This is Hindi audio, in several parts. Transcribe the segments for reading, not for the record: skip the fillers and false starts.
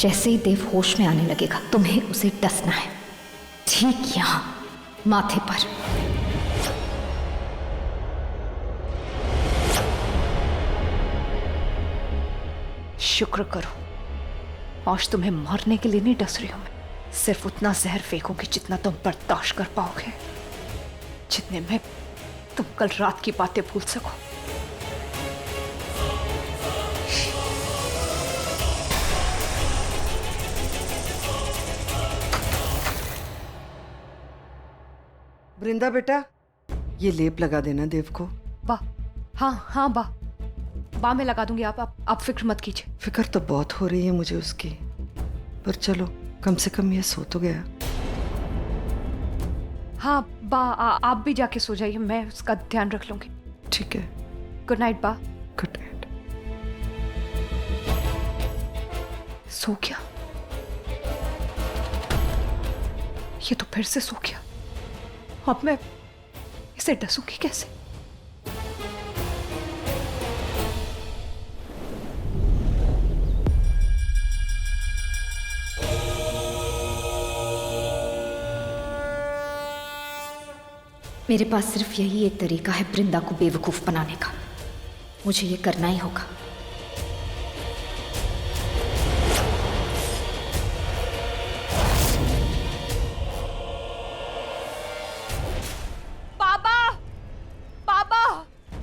जैसे ही देव होश में आने लगेगा तुम्हें उसे डसना है, ठीक यहां माथे पर। शुक्र करो आज तुम्हें मारने के लिए नहीं डस रही हूं मैं, सिर्फ उतना जहर फेंकूंगी जितना तुम बर्दाश्त कर पाओगे, जितने में तुम कल रात की बातें भूल सको। वृंदा बेटा, ये लेप लगा देना देव को। बा, हाँ बा मैं लगा दूंगी, आप फिक्र मत कीजिए। फिक्र तो बहुत हो रही है मुझे उसकी, पर चलो कम से कम ये सो तो गया। हाँ बा, आप भी जाके सो जाइए, मैं उसका ध्यान रख लूंगी। ठीक है, गुड नाइट बा। Good night. सो गया, ये तो फिर से सो गया। अब मैं इसे डसूंगी कैसे? मेरे पास सिर्फ यही एक तरीका है वृंदा को बेवकूफ बनाने का, मुझे ये करना ही होगा।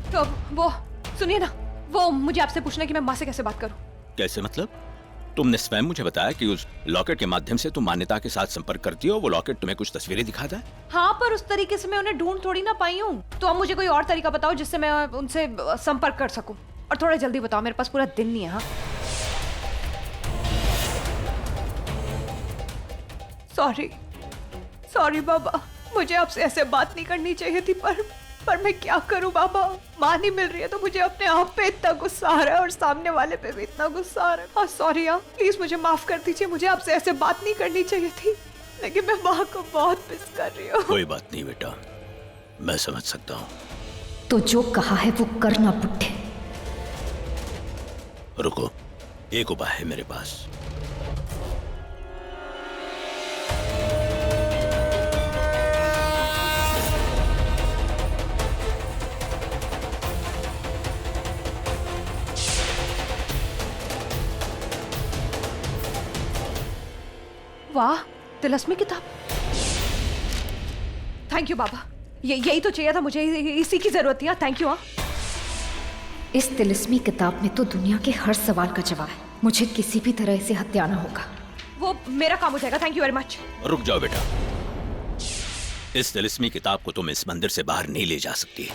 तो वो सुनिए ना, वो मुझे आपसे पूछना है कि मैं माँ से कैसे बात करूं। कैसे मतलब? तुमने स्वयं मुझे बताया कि उस लॉकेट के माध्यम से तुम मान्यता के साथ संपर्क करती हो, वो लॉकेट तुम्हें कुछ तस्वीरें दिखाता है। हाँ, पर उस तरीके से मैं उन्हें ढूंढ थोड़ी ना पाई हूँ, तो अब मुझे कोई और तरीका बताओ जिससे मैं उनसे संपर्क कर सकूं, और थोड़ा जल्दी बताओ, मेरे पास पूरा दिन नहीं है। हाँ, सॉरी बाबा, मुझे आपसे ऐसे बात नहीं करनी चाहिए थी, पर मैं क्या करूं बाबा, माँ नहीं मिल रही है तो मुझे अपने आप पे इतना गुस्सा आ रहा है और सामने वाले पे भी इतना गुस्सा आ रहा है। हाँ सॉरी आप, प्लीज मुझे माफ कर दीजिए, मुझे आपसे ऐसे बात नहीं करनी चाहिए थी, लेकिन मैं माँ को बहुत मिस कर रही हूँ। कोई बात नहीं बेटा, मैं समझ सकता हूँ। तो जो कहा है वो करना बुड्ढे। रुको, एक उपाय है मेरे पास। वाह, तिलस्मी किताब। थैंक यू बाबा, यही तो चाहिए था मुझे, इसी की जरूरत थी। Thank you. इस तिलिस्मी किताब में तो दुनिया के हर सवाल का जवाब है, मुझे किसी भी तरह इसे हथियाना होगा। वो मेरा काम हो जाएगा, थैंक यू वेरी मच। रुक जाओ बेटा, इस तिलिस्मी किताब को तुम इस मंदिर से बाहर नहीं ले जा सकती।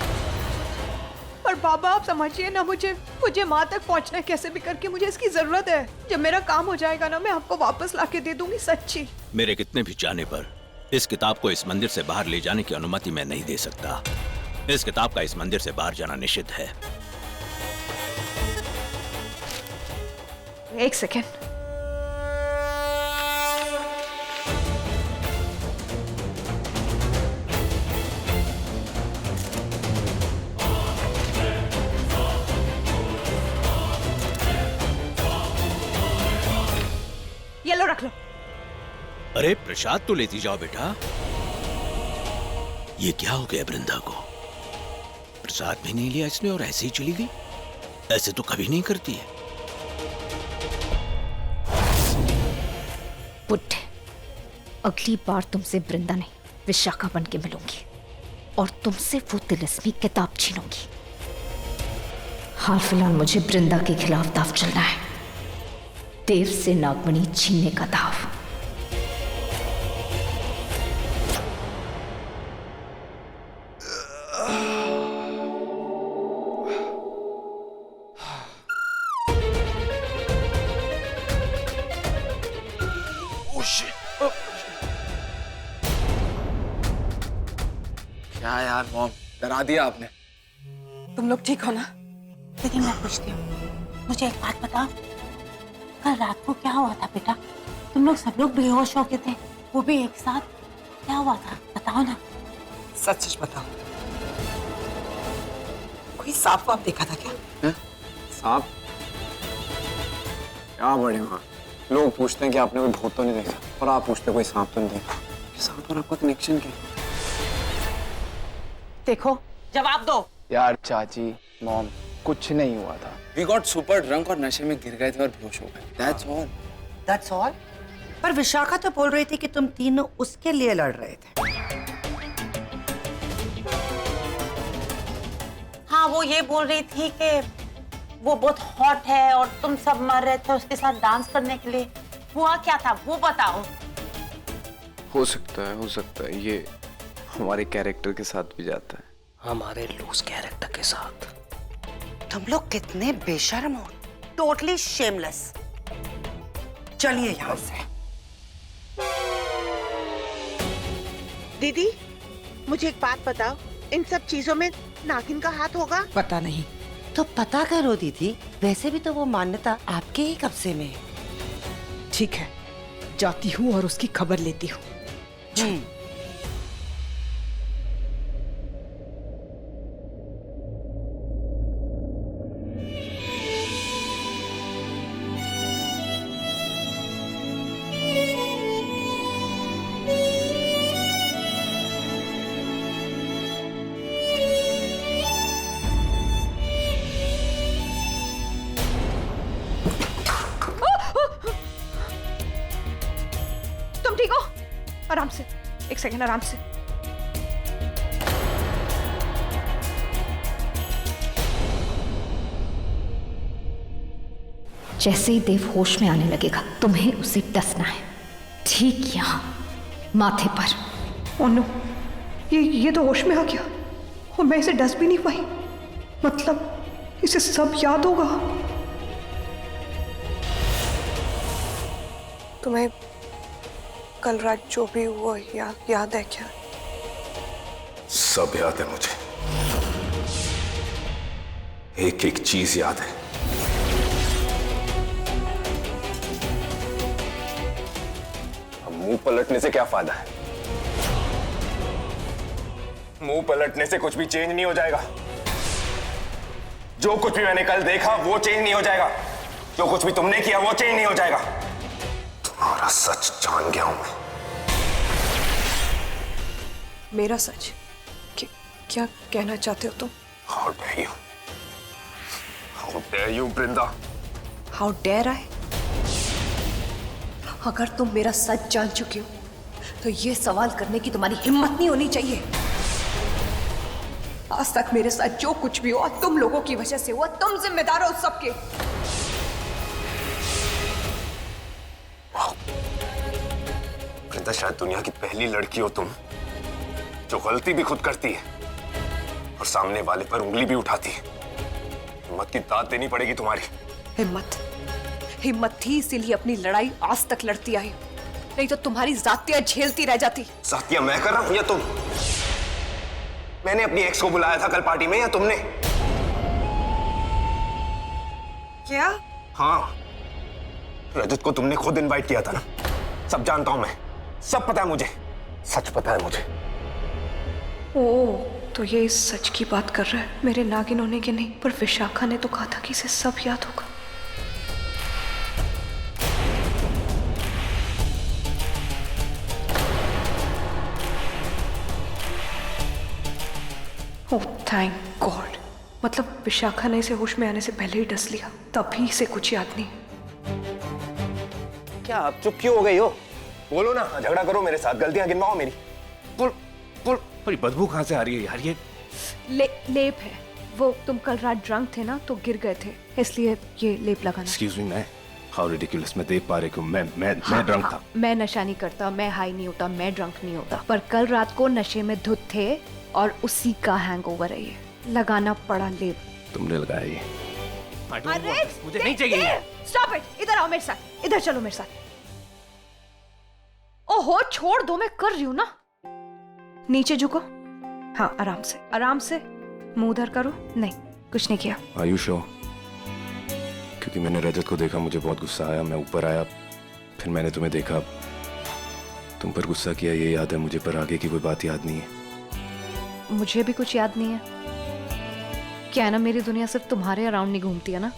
पर बाबा आप समझिए ना, मुझे माँ तक पहुँचना कैसे भी करके, मुझे इसकी जरूरत है। जब मेरा काम हो जाएगा ना, मैं आपको वापस लाके दे दूंगी, सच्ची। मेरे कितने भी चाहने पर इस किताब को इस मंदिर से बाहर ले जाने की अनुमति मैं नहीं दे सकता। इस किताब का इस मंदिर से बाहर जाना निषिद्ध है। एक सेकेंड, ये लो, रख लो। अरे प्रसाद तो लेती जाओ बेटा। ये क्या हो गया वृंदा को? प्रसाद भी नहीं लिया इसने और ऐसे ही चली गई। ऐसे तो कभी नहीं करती है। बुड्ढे, अगली बार तुमसे वृंदा नहीं विशाखा बन के मिलूंगी और तुमसे वो तिलिस्मी किताब छीनूंगी। हाल फिलहाल मुझे वृंदा के खिलाफ दाव चलना है, देव से नागमणि छीनने का दाव। क्या यार मॉम, डरा दिया आपने। तुम लोग ठीक हो ना? लेकिन मैं पूछती हूँ, मुझे एक बात बताओ, कल रात को क्या हुआ था बेटा? तुम लोग सब लोग बेहोश हो गए थे, वो भी एक साथ। क्या हुआ था बताओ ना। सच सच बताओ, कोई सांप वाप देखा था क्या? सांप? क्या बड़े माँ, लोग पूछते हैं कि आपने कोई भूत तो नहीं देखा, और आप पूछते हैं कोई सांप तो नहीं देखा। सांप और आपका कनेक्शन क्या है? देखो, जवाब दो। यार चाची, मॉम, कुछ नहीं हुआ था। We got super drunk और नशे में गिर गए थे और बेहोश हो गए। That's all. That's all? पर विशाखा तो बोल रही थी कि तुम तीनों उसके लिए लड़ रहे थे। हाँ, वो ये बोल रही थी कि वो बहुत हॉट है और तुम सब मर रहे थे उसके साथ डांस करने के लिए। हुआ क्या था वो बताओ। हो सकता है ये हमारे कैरेक्टर के साथ भी जाता है। हमारे लूज कैरेक्टर के साथ। तुम लोग कितने बेशर्म हो, टोटली शेमलेस। चलिए यहाँ से। दीदी, मुझे एक बात बताओ, इन सब चीजों में नागिन का हाथ होगा? पता नहीं। तो पता करो दीदी, वैसे भी तो वो मान्यता आपके ही कब्जे में है। ठीक है, जाती हूँ और उसकी खबर लेती हूँ। तुम ठीक हो? आराम से, एक सेकंड, आराम से। जैसे ही देव होश में आने लगेगा तुम्हें उसे डसना है, ठीक यहाँ माथे पर। ओह नो, ये तो होश में आ गया और मैं इसे डस भी नहीं पाई। मतलब इसे सब याद होगा। तुम्हें कल रात जो भी हुआ याद है क्या? सब याद है मुझे, एक एक चीज याद है। अब मुंह पलटने से क्या फायदा है? मुंह पलटने से कुछ भी चेंज नहीं हो जाएगा। जो कुछ भी मैंने कल देखा वो चेंज नहीं हो जाएगा, जो कुछ भी तुमने किया वो चेंज नहीं हो जाएगा। तुम्हारा सच जान गया हूं मैं। मेरा सच? क्या कहना चाहते हो तुम? How dare you? How dare you, Vrinda? How dare I? अगर तुम मेरा सच जान चुके हो तो ये सवाल करने की तुम्हारी हिम्मत नहीं होनी चाहिए। आज तक मेरे साथ जो कुछ भी हुआ तुम लोगों की वजह से हुआ, तुम जिम्मेदार हो उस सबके। वृंदा, शायद दुनिया की पहली लड़की हो तुम जो गलती भी खुद करती है और सामने वाले पर उंगली भी उठाती है। हिम्मत की दाद देनी पड़ेगी तुम्हारी। हिम्मत थी इसीलिए अपनी लड़ाई आज तक लड़ती आई, नहीं तो तुम्हारी जातियां झेलती रह जाती। जातियां मैं कर रहा हूं या तुम? मैंने अपनी एक्स को बुलाया था कल पार्टी में या तुमने? क्या? हाँ, रजत को तुमने खुद इनवाइट किया था ना। सब जानता हूं मैं, सब पता है मुझे, सच पता है मुझे। ओह, तो ये इस सच की बात कर रहा है, मेरे नागिन होने के नहीं। पर विशाखा ने तो कहा था कि इसे सब याद होगा। ओह थैंक गॉड, मतलब विशाखा ने इसे होश में आने से पहले ही डस लिया, तभी इसे कुछ याद नहीं। क्या आप चुप क्यों हो गई हो? बोलो ना, झगड़ा करो मेरे साथ, गलतियां गिनवाओ मेरी। और बदबू कहाँ से आ रही है यार? ये लेप है। वो तुम कल रात ड्रंक थे ना, तो गिर गए थे, इसलिए ये लेप लगाना। एक्सक्यूज मी, मैं हाउ रिडिकुलस, मैं देख पा रही हूँ मैं ड्रंक था। मैं नशा नहीं करता, मैं हाई नहीं होता, मैं ड्रंक नहीं होता, पर कल रात को नशे में धुत थे और उसी का हैंगओवर है, ये लगाना पड़ा लेप। तुमने लगाया ये? अरे मुझे नहीं चाहिए ये। स्टॉप इट, इधर आओ मेरे साथ, इधर चलो मेरे साथ। ओहो छोड़ दो, मैं कर रही हूँ ना। नीचे झुको, हाँ आराम से, आराम से। मुंह उधर करो। नहीं, कुछ नहीं किया। Are you sure? क्योंकि मैंने रजत को देखा, मुझे बहुत गुस्सा आया, मैं ऊपर आया, फिर मैंने तुम्हें देखा, तुम पर गुस्सा किया, ये याद है मुझे, पर आगे की कोई बात याद नहीं है। मुझे भी कुछ याद नहीं है। क्या है ना, मेरी दुनिया सिर्फ तुम्हारे अराउंड नहीं घूमती है ना,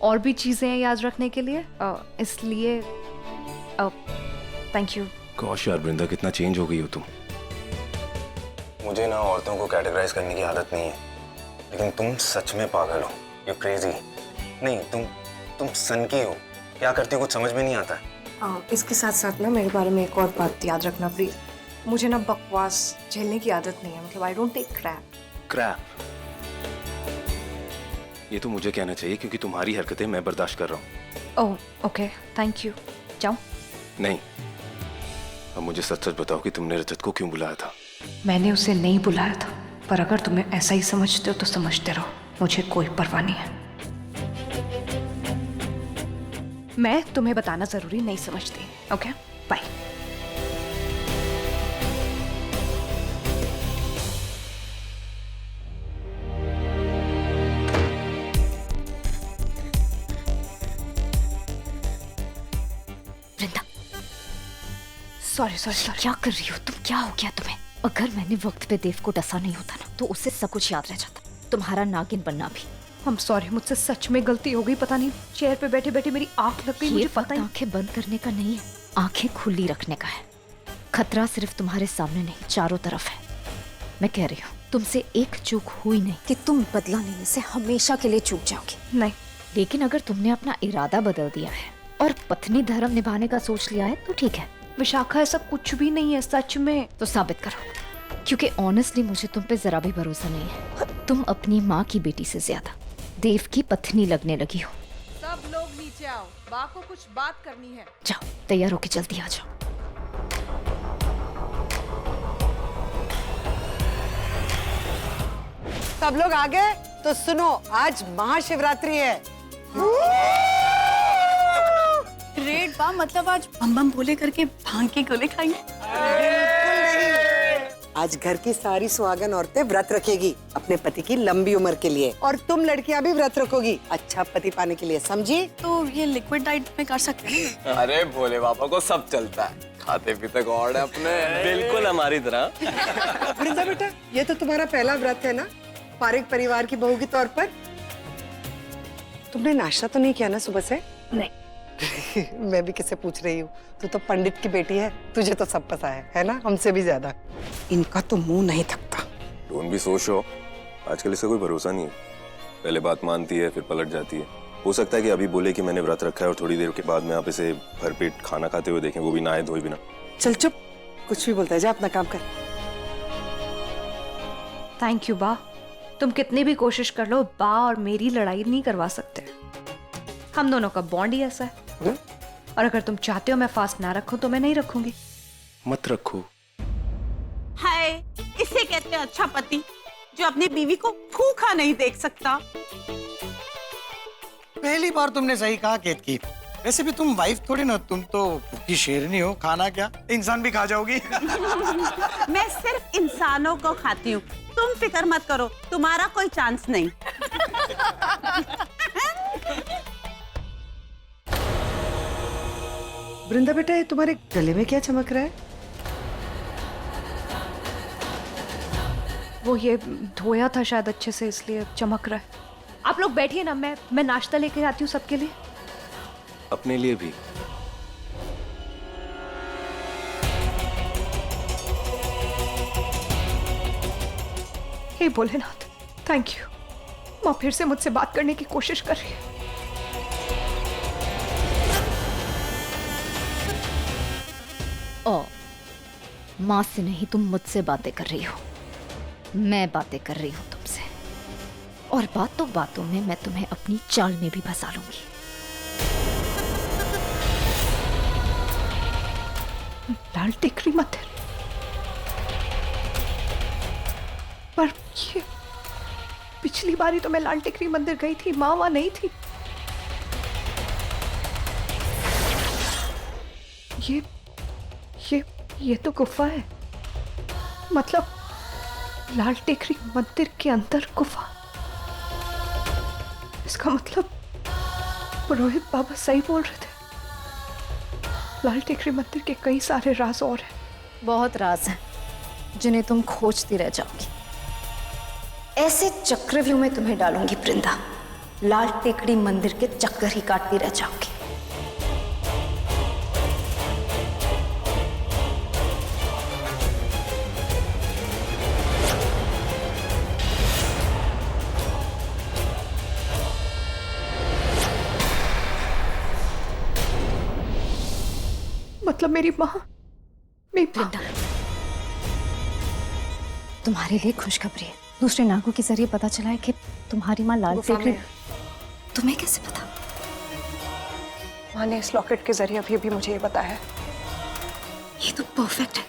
और भी चीजें हैं याद रखने के लिए, इसलिए थैंक यू। गॉश यार वृंदा, कितना चेंज हो गई हो तुम। मुझे ना औरतों को कैटेगराइज करने की आदत नहीं है, लेकिन तुम सच में पागल हो। You crazy. नहीं, तुम सनकी हो। क्या करती हो कुछ समझ में नहीं आता है। इसके साथ साथ ना मेरे बारे में एक और बात याद रखना प्लीज। मुझे ना बकवास झेलने की आदत नहीं है, मतलब आई डोंट टेक क्रैप। ये तो मुझे कहना चाहिए क्योंकि तुम्हारी हरकतें मैं बर्दाश्त कर रहा हूँ। Oh okay, thank you. जाओ। नहीं, अब मुझे सच सच बताओ कि तुमने रजत को क्यों बुलाया था। मैंने उसे नहीं बुलाया था, पर अगर तुम्हें ऐसा ही समझते हो तो समझते रहो, मुझे कोई परवाह नहीं है। मैं तुम्हें बताना जरूरी नहीं समझती। Okay, bye. वृंदा, सॉरी। क्या कर रही हो तुम? क्या हो गया तुम्हें? अगर मैंने वक्त पे देव को डसा नहीं होता ना तो उसे सब कुछ याद रह जाता, तुम्हारा नागिन बनना भी। I'm sorry, मुझसे सच में गलती हो गई। पता नहीं चेयर पे बैठे बैठे मेरी आंख लग गई। मुझे पता ही। आंखें बंद करने का नहीं है, आंखें खुली रखने का है। खतरा सिर्फ तुम्हारे सामने नहीं, चारों तरफ है। मैं कह रही हूँ तुमसे एक चूक हुई नहीं कि तुम बदला लेने से हमेशा के लिए चूक जाओगी। नहीं, लेकिन अगर तुमने अपना इरादा बदल दिया है और पत्नी धर्म निभाने का सोच लिया है तो ठीक है। विशाखा ऐसा कुछ भी नहीं है सच में। तो साबित करो, क्योंकि ऑनेस्टली मुझे तुम पे जरा भी भरोसा नहीं है। तुम अपनी माँ की बेटी से ज्यादा देव की पत्नी लगने लगी हो। सब लोग नीचे आओ, बा को कुछ बात करनी है। जाओ, तैयार होके जल्दी आ जाओ। सब लोग आ गए तो सुनो, आज महाशिवरात्रि है। ग्रेट बा, मतलब आज बम बम बोले करके भांग के गोले खाएंगे? बिल्कुल नहीं, आज घर की सारी सुहागन औरतें व्रत रखेगी अपने पति की लंबी उम्र के लिए, और तुम लड़कियां भी व्रत रखोगी अच्छा पति पाने के लिए, समझी? तो ये लिक्विड डाइट में कर सकते हैं? अरे भोले बाबा को सब चलता है, खाते पीते गॉड है अपने, बिल्कुल हमारी तरह। वृंदा बेटा, ये तो तुम्हारा पहला व्रत है ना, पारिक परिवार की बहू के तौर पर। तुमने नाश्ता तो नहीं किया ना सुबह से? नहीं। मैं भी किसे पूछ रही हूँ, तू तो पंडित की बेटी है, तुझे तो सब पता है ना, हमसे भी ज्यादा। इनका तो मुंह नहीं थकता। तुम भी सोच हो, आजकल इसका कोई भरोसा नहीं है। पहले बात मानती है फिर पलट जाती है। हो सकता है कि अभी बोले कि मैंने व्रत रखा है और थोड़ी देर के बाद में आप इसे भरपेट खाना खाते हुए देखें, वो भी नहाए धोए बिना। चल चुप, कुछ भी बोलता है, जा अपना काम कर। थैंक यू बा। तुम कितनी भी कोशिश कर लो, बा और मेरी लड़ाई नहीं करवा सकते। हम दोनों का बॉन्ड ही ऐसा है। और अगर तुम चाहते हो मैं फास्ट ना रखूं तो मैं नहीं रखूंगी। मत रखो। हाय, इसे कहते हैं अच्छा पति, जो अपनी बीवी को भूखा नहीं देख सकता। पहली बार तुमने सही कहा केतकी। वैसे भी तुम वाइफ थोड़ी ना, तुम तो भूखी शेरनी हो, खाना क्या इंसान भी खा जाओगी। मैं सिर्फ इंसानों को खाती हूँ, तुम फिक्र मत करो, तुम्हारा कोई चांस नहीं। वृंदा बेटा, ये तुम्हारे गले में क्या चमक रहा है? वो ये धोया था शायद अच्छे से, इसलिए चमक रहा है। आप लोग बैठिए ना, मैं नाश्ता लेकर आती हूँ सबके लिए। अपने लिए भी। हे भोलेनाथ, थैंक यू। माँ फिर से मुझसे बात करने की कोशिश कर रही है। ओ, माँ से नहीं, तुम मुझसे बातें कर रही हो। मैं बातें कर रही हूँ तुमसे, और बातों बातों में मैं तुम्हें अपनी चाल में भी फंसा लूंगी। लाल टेकरी मंदिर, पर ये पिछली बारी तो मैं लाल टेकरी मंदिर गई थी, माँ वहां नहीं थी। ये तो गुफा है, मतलब लाल टेकरी मंदिर के अंदर गुफा। इसका मतलब पुरोहित बाबा सही बोल रहे थे, लाल टेकरी मंदिर के कई सारे राज और हैं। बहुत राज हैं जिन्हें तुम खोजती रह जाओगी। ऐसे चक्रव्यूह में तुम्हें डालूंगी वृंदा, लाल टेकड़ी मंदिर के चक्कर ही काटती रह जाऊंगी। मतलब मेरी माँ, मेरी माँ। तुम्हारे लिए खुशखबरी है। दूसरे नागों के जरिए पता चला है कि तुम्हारी माँ लाल टेकड़ी। तुम्हें कैसे पता? माँ ने इस लॉकेट के जरिए अभी मुझे ये बताया। ये तो परफेक्ट है।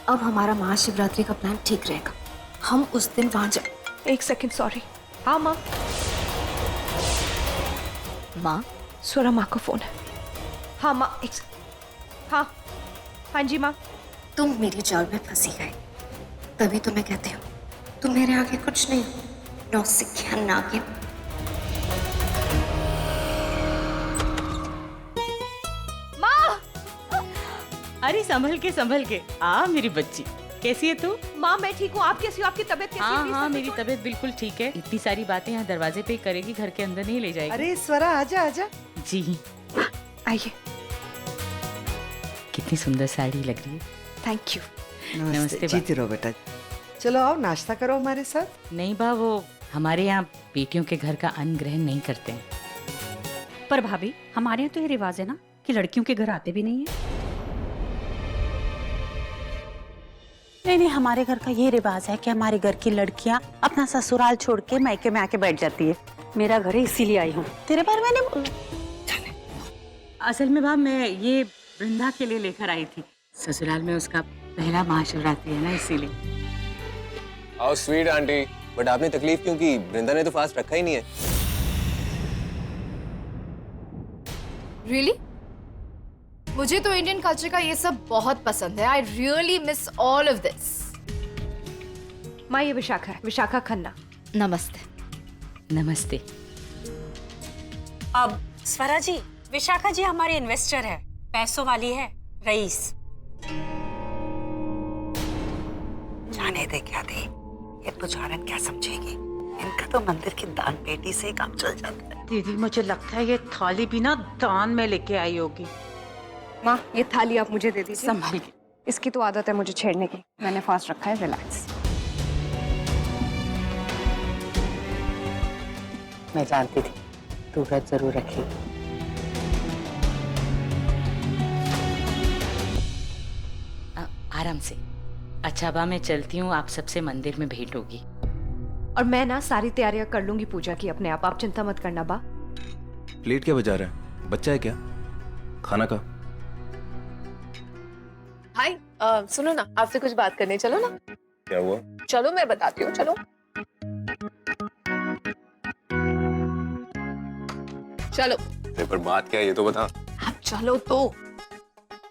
अब हमारा महाशिवरात्रि का प्लान ठीक रहेगा। हम उस दिन वहां जा। एक सेकंड, सॉरी। हाँ माँ। माँ, स्वरा माँ का फोन है। हाँ माँ, हाँ हाँ जी माँ। तुम मेरी जाल में फंसी गए, तभी तो मैं कहती हूँ तुम मेरे आगे कुछ नहीं हो। नौसिखिया नागिन। माँ! अरे संभल के आ मेरी बच्ची, कैसी है तू? माँ मैं ठीक हूँ, आप कैसी हो? आपकी तबीयत कैसी है? हाँ मेरी तबीयत बिल्कुल ठीक है। इतनी सारी बातें यहाँ दरवाजे पे ही करेगी, घर के अंदर नहीं ले जाएगी। अरे स्वरा आजा आजा। जी आइए। कितनी सुंदर साड़ी लग रही है। Thank you. नमस्ते। जीती रहो बेटा। चलो आओ नाश्ता करो हमारे साथ। नहीं बा, वो हमारे यहाँ बेटियों के घर का अन्न ग्रहण नहीं करते हैं। पर भाभी हमारे यहाँ तो ये रिवाज है ना कि लड़कियों के घर आते भी नहीं है। नहीं, हमारे घर का ये रिवाज है कि हमारे घर की लड़कियां अपना ससुराल छोड़ के मायके में आके बैठ जाती है। मेरा घर है इसीलिए आई हूँ। तेरे बारे में नहीं। असल में बा, मैं ये वृंदा के लिए लेकर आई थी। ससुराल में उसका पहला महाशिवरात्रि है ना, इसीलिए। आओ स्वीट आंटी। बट आपने तकलीफ क्यों की? वृंदा ने तो फास्ट रखा ही नहीं है। Really? मुझे तो इंडियन कल्चर का ये सब बहुत पसंद है। I really miss all of this. माँ ये विशाखा है, विशाखा खन्ना। नमस्ते। नमस्ते। अब स्वरा जी, विशाखा जी हमारी इन्वेस्टर है, पैसों वाली है, रईस। जाने दे क्या दे, ये पुजारन क्या समझेगी? इनका तो मंदिर की दान पेटी से ही काम चल जाता है। दीदी मुझे लगता है ये थाली भी ना दान में लेके आई होगी। माँ ये थाली आप मुझे दे दीजिए। संभाल के। इसकी तो आदत है मुझे छेड़ने की। मैंने फास्ट रखा है, रिलैक्स। मैं जानती थी तू व्रत जरूर रखेगी। आराम से। अच्छा बा, मैं चलती हूँ, आप सबसे मंदिर में भेंट होगी। और मैं ना सारी तैयारियां कर लूंगी पूजा की अपने आप चिंता मत करना बा। प्लेट क्या बजा रहा है? बच्चा है क्या? खाना का? हाय, सुनो ना, आपसे कुछ बात करने चलो ना। क्या हुआ? चलो मैं बताती हूँ, चलो चलो। पर बात क्या है ये तो बता। आप चलो तो।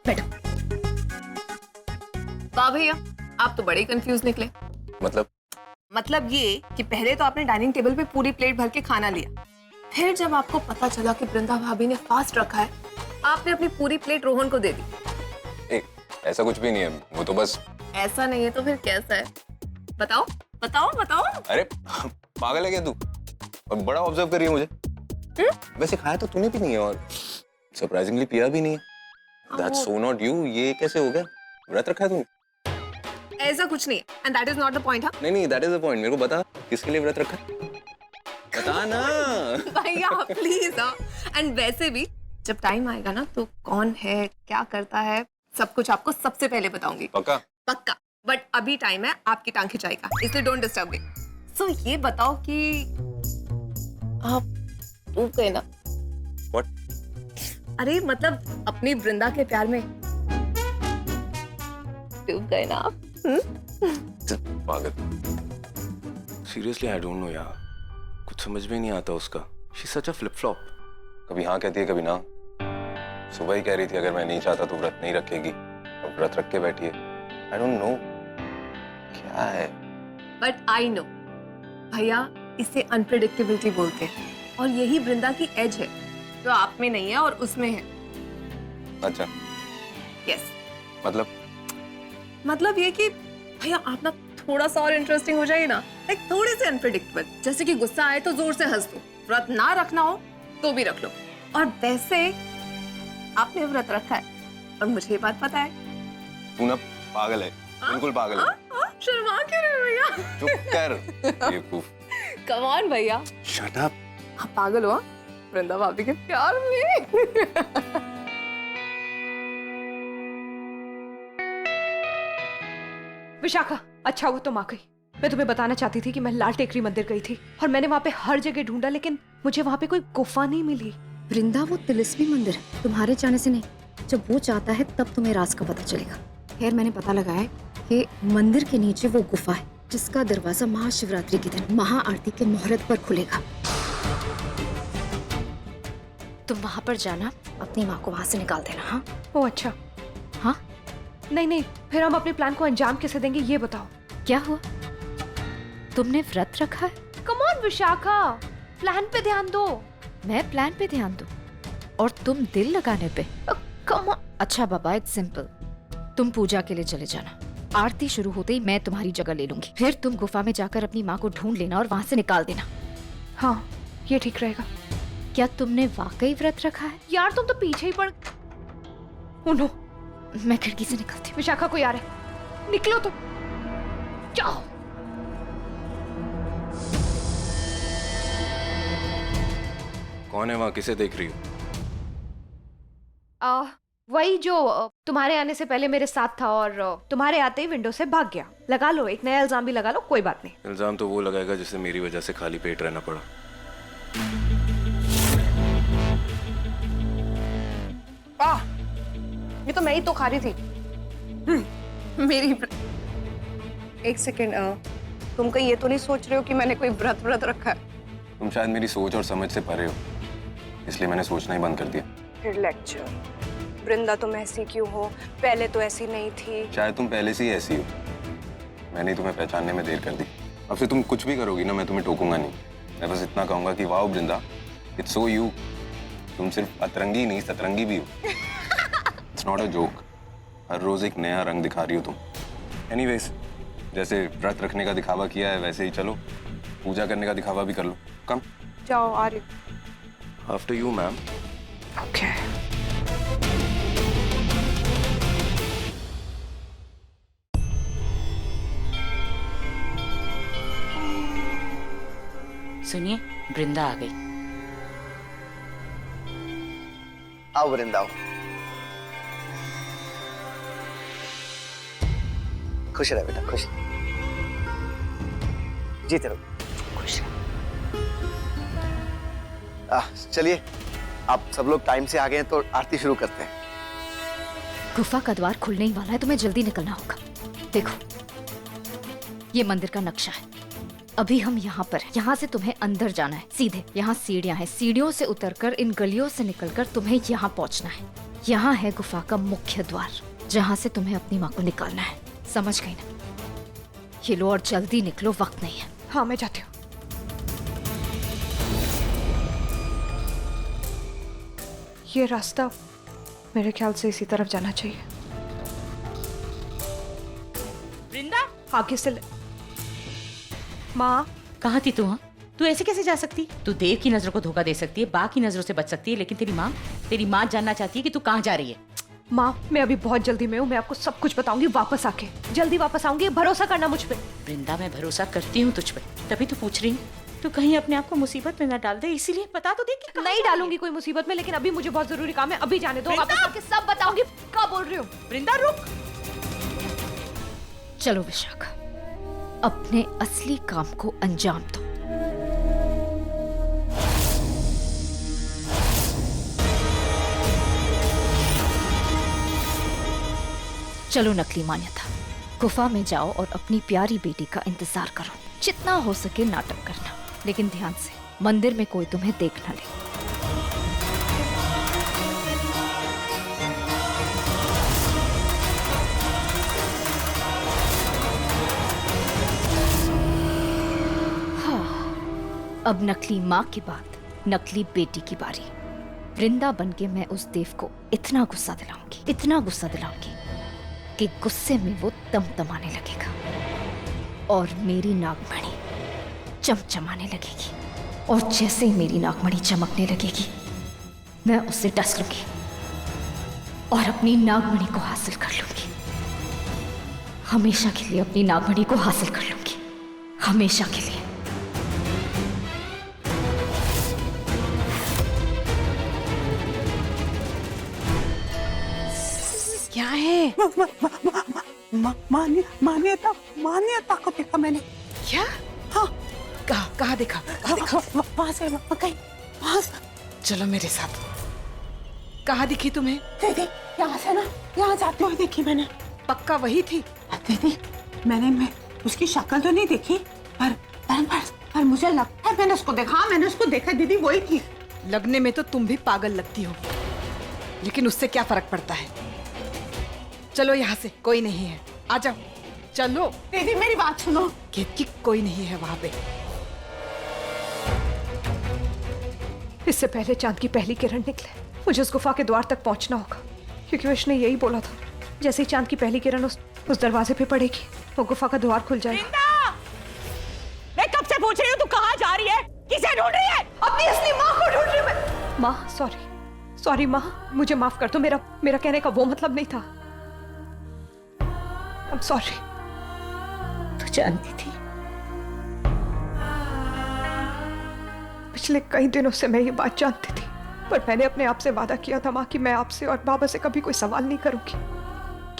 बैठो। वाह भैया, आप तो बड़े कंफ्यूज निकले। मतलब ये कि पहले तो आपने डाइनिंग टेबल पे पूरी प्लेट भर के खाना लिया, फिर जब आपको पता चला कि वृंदा भाभी ने फास्ट रखा है, आपने अपनी पूरी प्लेट रोहन को दे दी। ऐसा कुछ भी नहीं है, वो तो बस। ऐसा नहीं है तो फिर कैसा है? बताओ बताओ बताओ। अरे पागल है क्या तू? और बड़ा ऑब्जर्व कर रही है मुझे। वैसे खाया तो तूने भी नहीं है और सरप्राइजिंगली पिया भी नहीं है। That's so not you। ये कैसे हो गया? व्रत रखा है तूने? ऐसा कुछ नहीं है, and that is not the point। हाँ? नहीं, that is the point। मेरे को बता किसके लिए व्रत रखा है? बता ना। भैया प्लीज। एंड वैसे भी जब टाइम आएगा ना तो कौन है, क्या करता है, सब कुछ आपको सबसे पहले बताऊंगी। पक्का? पक्का। बट अभी टाइम है आपकी टांग खिंचाई का, इसलिए डोंट डिस्टर्ब मी। सो ये बताओ कि आप डूब गए ना? What? अरे मतलब अपनी वृंदा के प्यार में डूब गए ना आप? पागल। सीरियसली आई डोंट नो यार, कुछ समझ में नहीं आता उसका। She is such a flip flop. कभी हाँ कहती है कभी ना। सुबह ही कह रही थी अगर मैं नहीं चाहता तो व्रत नहीं रखेगी, अब व्रत रख के बैठी है। आई डोंट नो क्या है। बट आई नो भैया, इसे अनप्रेडिक्टेबिलिटी बोलते हैं और यही वृंदा की एज है जो आप में नहीं है और उसमें है। अच्छा। यस। मतलब ये कि भैया आप ना थोड़ा सा और इंटरेस्टिंग हो जाइए ना, लाइक थोड़े से अनप्रेडिक्टेबल। जैसे कि गुस्सा आए तो जोर से हंस दो, व्रत ना रखना हो तो भी रख लो। और वैसे आपने व्रत रखा है और मुझे ये बात पता है। तू ना पागल है, बिल्कुल पागल है। शर्मा क्यों रहे हो भैया? चुप कर बेवकूफ। कम ऑन भैया, शट अप। आप पागल हो वृंदा भाभी के प्यार में। विशाखा, अच्छा हुआ तुम आ गई। मैं तुम्हें बताना चाहती थी कि मैं लाल टेकरी मंदिर गई थी और मैंने वहाँ पे हर जगह ढूंढा, लेकिन मुझे वहाँ पे कोई गुफा नहीं मिली। वृंदा, वो तिलिस्मी मंदिर है, तुम्हारे जाने से नहीं। जब वो चाहता है तब तुम्हें राज का पता चलेगा। खैर, मैंने पता लगाया कि मंदिर के नीचे वो गुफा है जिसका दरवाजा महाशिवरात्रि के दिन महाआरती के मुहूर्त पर खुलेगा। तुम वहाँ पर जाना, अपनी माँ को वहाँ से निकाल देना। हाँ? ओ अच्छा। हाँ? नहीं, फिर हम अपने प्लान को अंजाम कैसे देंगे ये बताओ। क्या हुआ? तुमने व्रत रखा है? कम ऑन विशाखा, प्लान पे ध्यान दो। मैं प्लान पे ध्यान दूं और तुम दिल लगाने पे? Come on. अच्छा बाबा, इट्स सिंपल। तुम पूजा के लिए चले जाना। आरती शुरू होते ही मैं तुम्हारी जगह ले लूंगी। फिर तुम गुफा में जाकर अपनी माँ को ढूंढ लेना और वहाँ से निकाल देना। हाँ, ये ठीक रहेगा। क्या तुमने वाकई व्रत रखा है? यार तुम तो पीछे ही पड़। नो, मैं खिड़की से निकलती हूँ। विशाखा, कोई आ रहा है, निकलो तो। जाओ। कौन है वहाँ? किसे देख रही हो? वही जो तुम्हारे आने से पहले मेरे साथ था और तुम्हारे आते ही विंडो से भाग गया। लगा लो, एक नया इल्जाम भी लगा लो, कोई बात नहीं। इल्जाम तो वो लगाएगा जिसे मेरी वजह से खाली पेट रहना पड़ा। ये तो मैं ही तो खा रही थी। मेरी एक सेकेंड, तुम कहीं ये तो नहीं सोच रहे हो कि मैंने कोई व्रत रखा है? तुम शायद मेरी सोच और समझ से परे हो, इसलिए मैंने सोचना ही बंद कर दिया। फिर लेक्चर। वृंदा तुम ऐसी क्यों हो? पहले तो ऐसी नहीं थी। शायद तुम पहले से ही ऐसी हो, मैंने तुम्हें पहचानने में देर कर दी। अब से तुम कुछ भी करोगी ना, मैं तुम्हें टोकूंगा नहीं। मैं बस इतना कहूंगा कि wow Vrinda, it's so you. तुम सिर्फ अतरंगी नहीं, सतरंगी भी हो। It's not a joke. हर रोज एक नया रंग दिखा रही हो तुम। एनीवेज, जैसे व्रत रखने का दिखावा किया है वैसे ही चलो पूजा करने का दिखावा भी कर लो। कम जाओ, आ रही। After you ma'am. ओके। सुनिए, वृंदा आ गई। आओ वृंदा, आओ। खुश रह बेटा, खुश। जीते रहो, खुश। चलिए, आप सब लोग टाइम से आ गए हैं तो आरती शुरू करते हैं। गुफा का द्वार खुलने ही वाला है, तुम्हें जल्दी निकलना होगा। देखो, ये मंदिर का नक्शा है। अभी हम यहाँ पर, यहाँ से तुम्हें अंदर जाना है सीधे। यहाँ सीढ़ियाँ हैं, सीढ़ियों से उतरकर इन गलियों से निकलकर तुम्हें यहाँ पहुँचना है। यहाँ है गुफा का मुख्य द्वार, जहाँ से तुम्हें अपनी माँ को निकालना है। समझ गई ना? ये लो और जल्दी निकलो, वक्त नहीं है। हाँ, मैं जाती हूँ। ये रास्ता मेरे ख्याल से इसी तरफ जाना चाहिए। वृंदा, आगे से माँ, कहाँ थी तू? हाँ, तू ऐसे कैसे जा सकती? तू देव की नजरों को धोखा दे सकती है, बा की नजरों से बच सकती है, लेकिन तेरी माँ जानना चाहती है कि तू कहाँ जा रही है। माँ, मैं अभी बहुत जल्दी में हूँ, मैं आपको सब कुछ बताऊंगी वापस आके। जल्दी वापस आऊंगी, भरोसा करना मुझ पे। वृंदा, मैं भरोसा करती हूँ तुझ पे, तभी तो पूछ रही हूँ। तू कहीं अपने आप को मुसीबत में न डाल दे, इसीलिए बता तो दे कि नहीं डालूंगी कोई मुसीबत में, लेकिन अभी मुझे बहुत जरूरी काम है। अभी जाने दो, वापस आके सब बताऊंगी। क्या बोल रही हो? वृंदा, रुक। चलो विशाखा, अपने असली काम को अंजाम दो। चलो नकली मान्यता, गुफा में जाओ और अपनी प्यारी बेटी का इंतजार करो। जितना हो सके नाटक करना, लेकिन ध्यान से, मंदिर में कोई तुम्हें देख न ले। अब नकली माँ के बाद नकली बेटी की बारी। वृंदा बनके मैं उस देव को इतना गुस्सा दिलाऊंगी कि गुस्से में वो तमतमाने लगेगा और मेरी नागमणि चमचमाने लगेगी। और जैसे ही मेरी नागमणि चमकने लगेगी मैं उससे डस लूंगी और अपनी नागमणि को हासिल कर लूंगी। हमेशा के लिए अपनी नागमणि को हासिल कर लूंगी, हमेशा के लिए। क्या है? मान्यता मान्यता को देखा मैंने। क्या? हाँ। कहाँ देखा? वहां से वहां से। चलो मेरे साथ। कहाँ दिखी तुम्हें? दीदी यहाँ से ना, यहाँ जाते हुए देखी मैंने। पक्का वही थी? दीदी मैं उसकी शक्ल तो नहीं देखी, पर मुझे लगता है मैंने उसको देखा दीदी, वही थी। लगने में तो तुम भी पागल लगती हो, लेकिन उससे क्या फर्क पड़ता है। चलो यहाँ से, कोई नहीं है, आ जाओ। चलो दीदी मेरी बात सुनो। केतकी कोई नहीं है वहां पे। इससे पहले चांद की पहली किरण निकले मुझे उस गुफा के द्वार तक पहुंचना होगा, क्योंकि विश ने यही बोला था, जैसे ही चांद की पहली किरण उस दरवाजे पे पड़ेगी वो गुफा का द्वार खुल जाएगा। मैं कब से पूछ रही हूँ तू कहाँ जा रही है, किसे ढूंढ रही है? अपनी असली माँ को ढूंढ रही मैं। माँ सॉरी माँ, मुझे माफ कर दो, मेरा कहने का वो मतलब नहीं था। I'm sorry। तू जानती थी? पिछले कई दिनों से मैं ये बात जानती थी, पर मैंने अपने आप से वादा किया था माँ कि मैं आपसे और बाबा से कभी कोई सवाल नहीं करूंगी,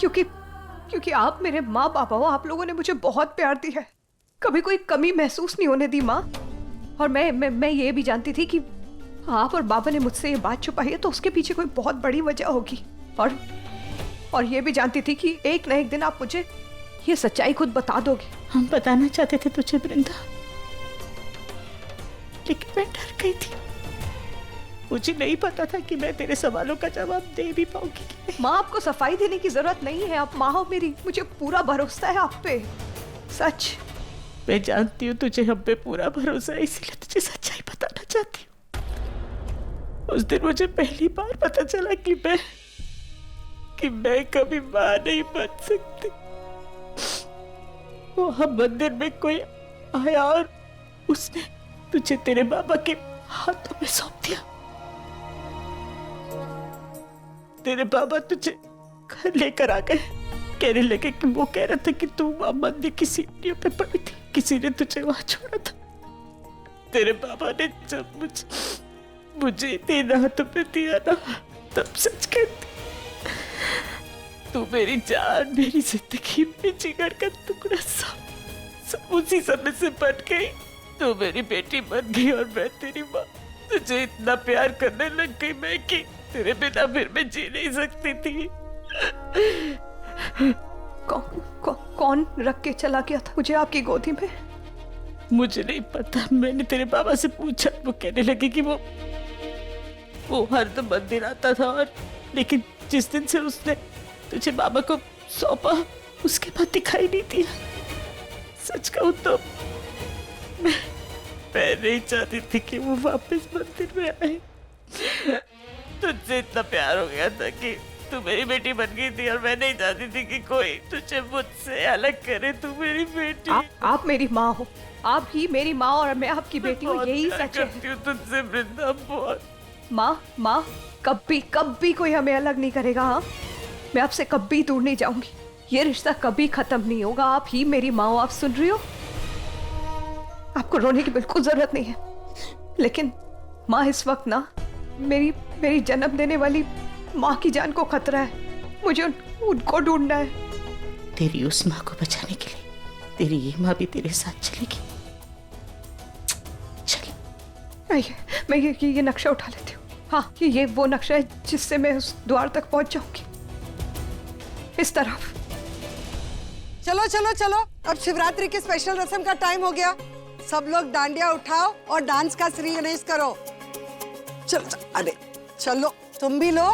क्योंकि आप मेरे माँ बाबा हो, आप लोगों ने मुझे बहुत प्यार दिया है, कभी कोई कमी महसूस नहीं होने दी माँ। और मैं ये भी जानती थी कि आप और बाबा ने मुझसे ये बात छुपाई है तो उसके पीछे कोई बहुत बड़ी वजह होगी, और ये भी जानती थी कि एक न एक दिन आप मुझे ये सच्चाई खुद बता दोगे। हम बताना चाहते थे तुझे वृंदा, लेकिन मैं डर गई थी। मुझे नहीं पता था कि मैं तेरे सवालों का जवाब दे भी पाऊंगी। माँ आपको सफाई देने की जरूरत नहीं है, आप माँ हो मेरी, मुझे पूरा भरोसा है आप पे, सच। मैं जानती हूँ तुझे हम पे पूरा भरोसा है, इसीलिए तुझे सच्चाई बताना चाहती हूँ। उस दिन मुझे पहली बार पता चला कि मैं कभी माँ नहीं बन सकती। वहां मंदिर में कोई आया और उसने तुझे तेरे बाबा के हाथों में सौंप दिया। तेरे बाबा तुझे घर लेकर आ गए, कहने लगे कि वो कह रहा था कि तू वहां मंदिर की सीढ़ियों पे पड़ी थी, किसी ने तुझे वहां छोड़ा था। तेरे बाबा ने जब मुझे तेरे हाथों पे दिया ना, तब सच कहती तू मेरी जान, मेरी जिंदगी में जिगर का टुकड़ा सब उसी समय से बट गई। तू मेरी बेटी बन गई और मैं तेरी माँ। तुझे इतना प्यार करने लग गई मैं कि तेरे बिना फिर मैं जी नहीं सकती थी। कौन रख के चला गया था मुझे आपकी गोदी में? मुझे नहीं पता, मैंने तेरे बाबा से पूछा, वो कहने लगे कि वो हर मंदिर आता था, और लेकिन जिस दिन से उसने तुझे बाबा को सौंपा उसके बाद दिखाई नहीं दिया। सच कहूं तो मैं नहीं चाहती थी कि वो वापस मंदिर में आए। तुझसे इतना प्यार हो गया था कि तू मेरी बेटी बन गई थी, और मैं नहीं चाहती थी कि कोई तुझे मुझसे अलग करे। तू मेरी बेटी, आप मेरी माँ हो, आप ही मेरी माँ और मैं आपकी बेटी हूँ, यही सच है। तुझसे वृंदा बहुत। माँ कभी कोई हमें अलग नहीं करेगा। हाँ, मैं आपसे कभी दूर नहीं जाऊंगी, ये रिश्ता कभी खत्म नहीं होगा। आप ही मेरी माँ हो, आप सुन रही हो? आपको रोने की बिल्कुल जरूरत नहीं है, लेकिन माँ इस वक्त ना मेरी जन्म देने वाली माँ की जान को खतरा है, मुझे उनको ढूंढना है। तेरी उस माँ को बचाने के लिए तेरी ये माँ भी तेरे साथ चलेगी। चल, मैं ये नक्शा उठा लेती हूँ। हाँ, ये वो नक्शा है जिससे मैं उस द्वार तक पहुंच जाऊंगी, इस तरफ। चलो चलो चलो, अब शिवरात्रि की स्पेशल रस्म का टाइम हो गया। सब लोग डांडिया उठाओ और डांस का श्री गणेश करो। चलो, अरे चलो, तुम भी लो।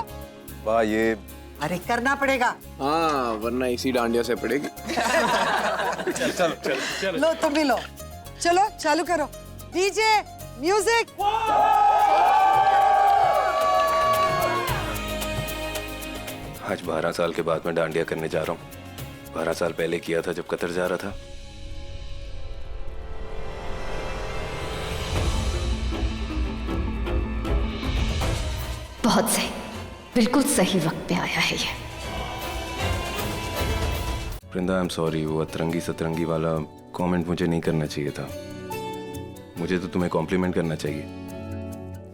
वाह, ये अरे करना पड़ेगा। हाँ, वरना इसी डांडिया से पड़ेगी। चलो। लो, तुम भी लो। चलो चालू करो, डीजे म्यूजिक। आज 12 साल के बाद मैं डांडिया करने जा रहा हूँ। 12 साल पहले किया था जब कतर जा रहा था। बहुत सही, बिल्कुल सही वक्त पे आया है ये। वृंदा, आई एम सॉरी, वो अतरंगी सतरंगी वाला कमेंट मुझे नहीं करना चाहिए था। मुझे तो तुम्हें कॉम्प्लीमेंट करना चाहिए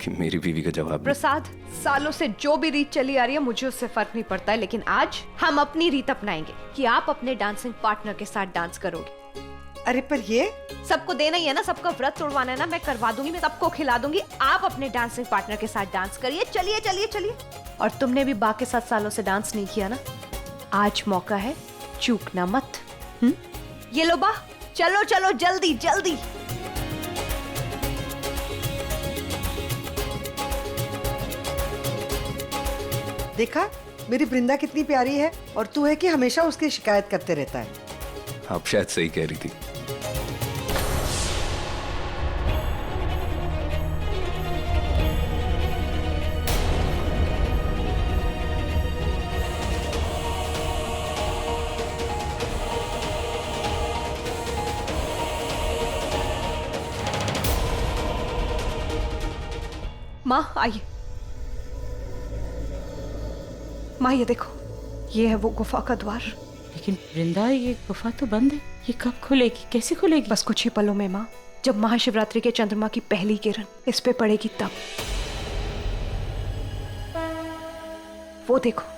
कि मेरी बीवी का जवाब। प्रसाद, सालों से जो भी रीत चली आ रही है मुझे उससे फर्क नहीं पड़ता है, लेकिन आज हम अपनी रीत अपनाएंगे कि आप अपने डांसिंग पार्टनर के साथ डांस करोगे। अरे पर ये सबको देना ही है ना, सबका व्रत तोड़वाना है ना, मैं करवा दूंगी, मैं सबको खिला दूंगी। आप अपने डांसिंग पार्टनर के साथ डांस करिए। चलिए चलिए चलिए। और तुमने भी बा के साथ सालों से डांस नहीं किया ना, आज मौका है, चूकना मत। ये लो बा, चलो चलो जल्दी जल्दी। देखा मेरी वृंदा कितनी प्यारी है, और तू है कि हमेशा उसकी शिकायत करते रहता है। आप शायद सही कह रही थी। माँ आइए। माँ ये देखो, ये है वो गुफा का द्वार। लेकिन वृंदा, ये गुफा तो बंद है, ये कब खुलेगी, कैसे खुलेगी? बस कुछ ही पलों में माँ, जब महाशिवरात्रि के चंद्रमा की पहली किरण इस पे पड़ेगी तब। वो देखो।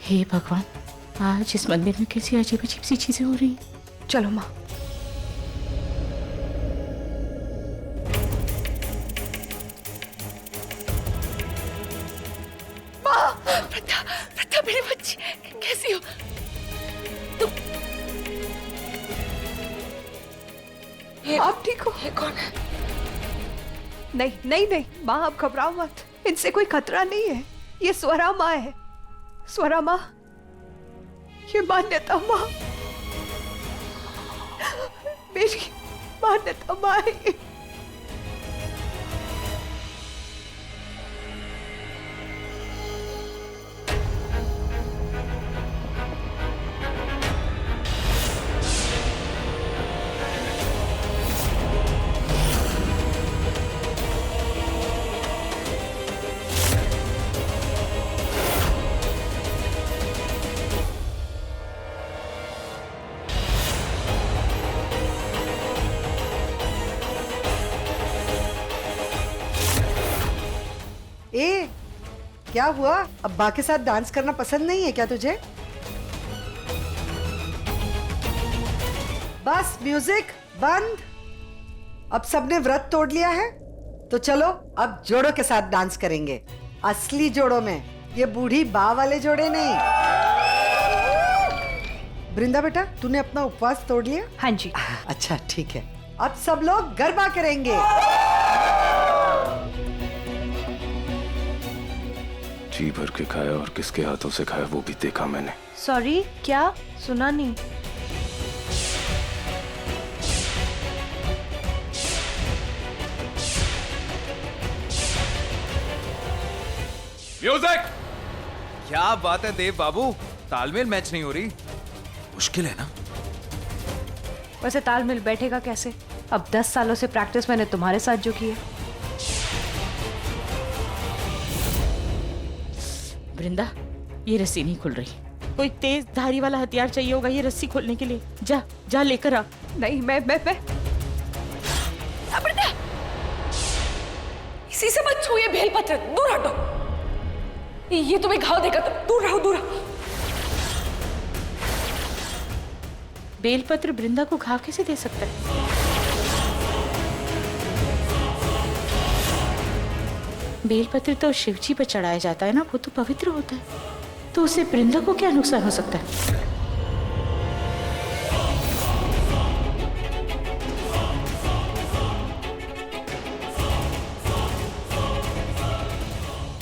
हे भगवान, आज इस मंदिर में कैसी अजीब अजीब सी चीजें हो रही हैं। चलो माँ। वृंदा, वृंदा मेरी बच्ची, कैसी हो तुम? आप ठीक हो? ये कौन है? नहीं नहीं नहीं माँ, आप घबराओ मत, इनसे कोई खतरा नहीं है। ये स्वरा माँ है। स्वरा माँ, ये मान्यता माँ, मेरी मान्यता माँ है ये। ए, क्या हुआ? अब्बा के साथ डांस करना पसंद नहीं है क्या तुझे? बस म्यूजिक बंद। अब सबने व्रत तोड़ लिया है, तो चलो अब जोड़ों के साथ डांस करेंगे। असली जोड़ों में, ये बूढ़ी बा वाले जोड़े नहीं। वृंदा बेटा, तूने अपना उपवास तोड़ लिया? हाँ जी। अच्छा ठीक है, अब सब लोग गरबा करेंगे। जी भर के खाया और किसके हाथों से खाया वो भी देखा मैंने। सॉरी, क्या सुना नहीं? म्यूजिक! क्या बात है देव बाबू, तालमेल मैच नहीं हो रही। मुश्किल है ना? वैसे तालमेल बैठेगा कैसे? अब 10 सालों से प्रैक्टिस मैंने तुम्हारे साथ जो की है। वृंदा, ये रस्सी नहीं खुल रही। कोई तेज धारी वाला हथियार चाहिए होगा ये रस्सी खोलने के लिए। जा जा लेकर आ। नहीं, मैं वृंदा, इसी से मत छूइए बेलपत्र, दूर हटो। ये तुम्हें घाव देगा, दूर रहो दूर रहो। बेलपत्र वृंदा को घाव कैसे दे सकता है? बेलपत्र तो शिवजी पर चढ़ाया जाता है ना, वो तो पवित्र होता है, तो उससे वृंदा को क्या नुकसान हो सकता है?